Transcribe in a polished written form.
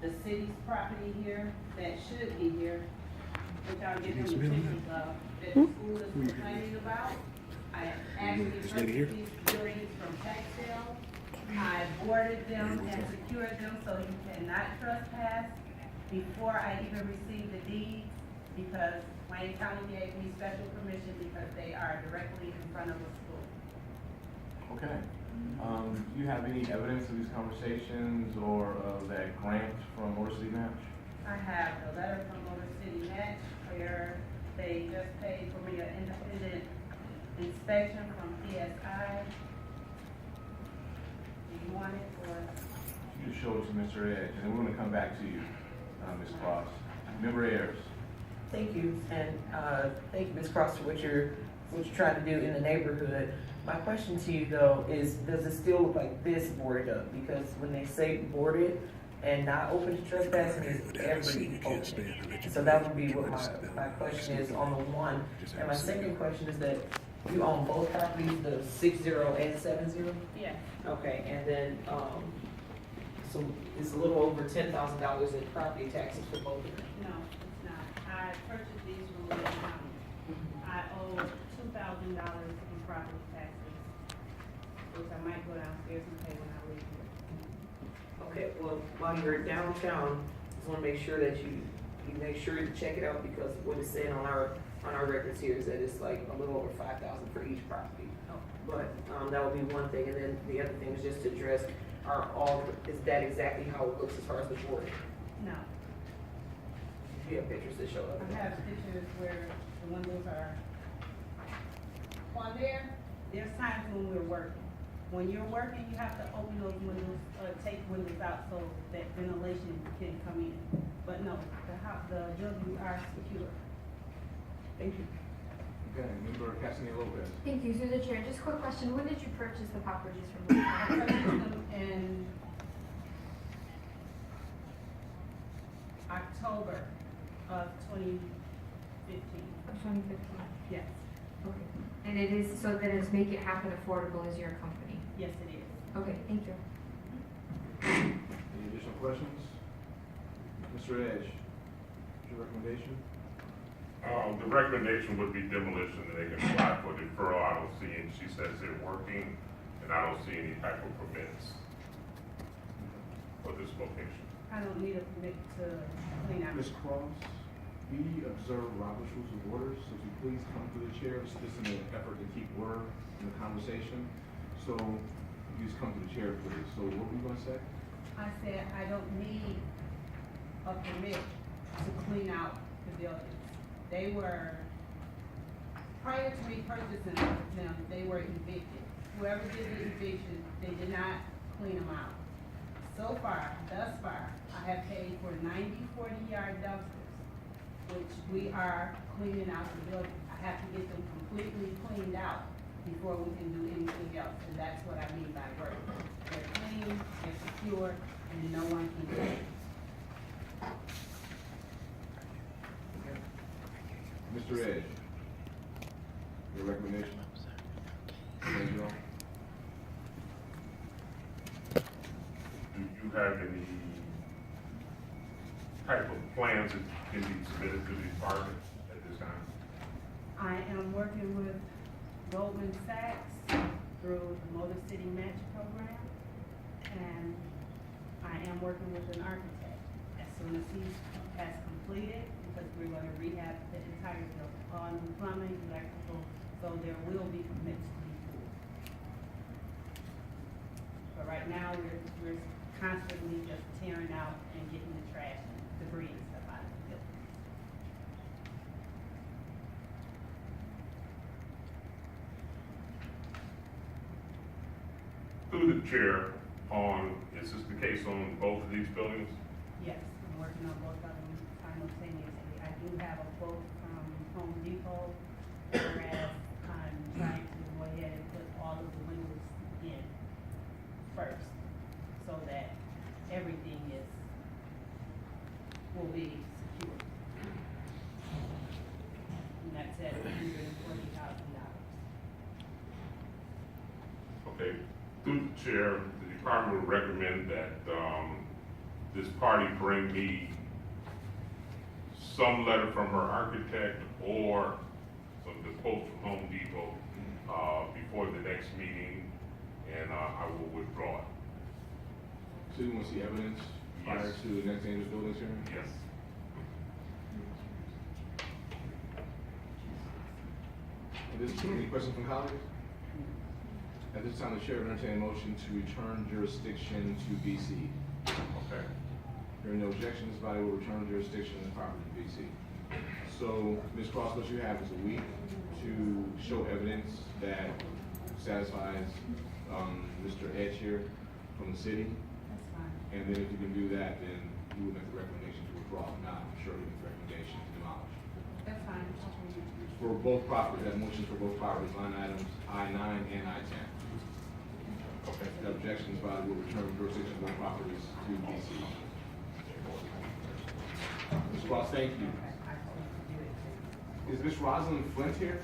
the city's property here that should be here, which I'll get them the pictures of, that the school is complaining about. I actually purchased these buildings from tax sale. I boarded them and secured them so you cannot trespass before I even received the deed, because Wayne County gave me special permission because they are directly in front of a school. Okay. Do you have any evidence of these conversations or of that grant from Motor City Match? I have a letter from Motor City Match where they just paid for me an independent inspection from PSI. Do you want it or? You show it to Mr. Edge, and then we're gonna come back to you, Ms. Cross. Member Ayers. Thank you, and thank you, Ms. Cross, for what you're trying to do in the neighborhood. My question to you though is, does it still look like this boarded up? Because when they say boarded and not open to trespassing, it's every open. So that would be what my question is on the one. And my second question is that you own both properties, the 60 and 70? Yes. Okay, and then, so it's a little over $10,000 in property taxes for both of them. No, it's not. I purchased these from Wayne County. I owe $2,000 in property taxes, which I might go downstairs and pay when I leave here. Okay, well, while you're downtown, just wanna make sure that you make sure to check it out, because what it's saying on our records here is that it's like a little over 5,000 for each property. Oh. But, that would be one thing, and then the other thing is just to address, is that exactly how it looks as far as the board? No. You have pictures that show up? I have pictures where the windows are on there. There's times when we're working. When you're working, you have to open those windows, take windows out so that ventilation can come in. But no, the buildings are secure. Thank you. Okay, Member Castaneda Lopez. Thank you, through the chair. Just a quick question. When did you purchase the properties from the I purchased them in October of 2015. of 2015? Yes, Okay. And it is, so that is Make It Happen Affordable is your company? yes it is. Okay, thank you. Any additional questions? Mr. Edge, your recommendation? The recommendation would be demolition, and they can apply for deferral. I don't see any, she says they're working, and I don't see any type of permits for this location. I don't need a permit to clean out. Ms. Cross, we observe Robert's Rules of Order, so if you please come to the chair, it's just in an effort to keep order in the conversation. So, you just come to the chair, please. So what were you gonna say? I said I don't need a permit to clean out the buildings. They were, prior to me purchasing them, they were evicted. Whoever did the eviction, they did not clean them out. So far, thus far, I have paid for 90 40-yard dumpsters, which we are cleaning out the building. I have to get them completely cleaned out before we can do anything else, and that's what I mean by work. They're clean, they're secure, and no one can get it. Mr. Edge, your recommendation? Thank you all. Do you have any type of plans that can be submitted to the department at this time? I am working with Goldman Sachs through the Motor City Match program, and I am working with an architect. As soon as he has completed, because we're going to rehab the entire building, all new plumbing, electrical, so there will be permits to be pulled. But right now, we're constantly just tearing out and getting the trash and debris and stuff out of the building. Through the chair, is this the case on both of these buildings? Yes, I'm working on both of them simultaneously. I do have a quote from Home Depot, whereas I'm trying to go ahead and put all of the windows in first, so that everything will be secure. And that's at $140,000. Okay, through the chair, the department would recommend that, this party bring me some letter from her architect or the quote from Home Depot, before the next meeting, and, I will withdraw it. So you want to see evidence prior Yes. to the next Angels Buildings hearing? Yes. Any questions from colleagues? At this time, the chair will entertain a motion to return jurisdiction to BC. Okay. Hearing no objections, this body will return jurisdiction of the property to BC. So, Ms. Cross, what you have is a week to show evidence that satisfies, Mr. Edge here from the city. That's fine. And then if you can do that, then you will make the recommendation to withdraw. If not, I'm sure you make the recommendation to demolish. That's fine. For both properties, that motion for both properties, line items I-9 and I-10. Okay. The objections, body will return jurisdiction of both properties to BC. Ms. Cross, thank you. Is Ms. Rosalind Flint here?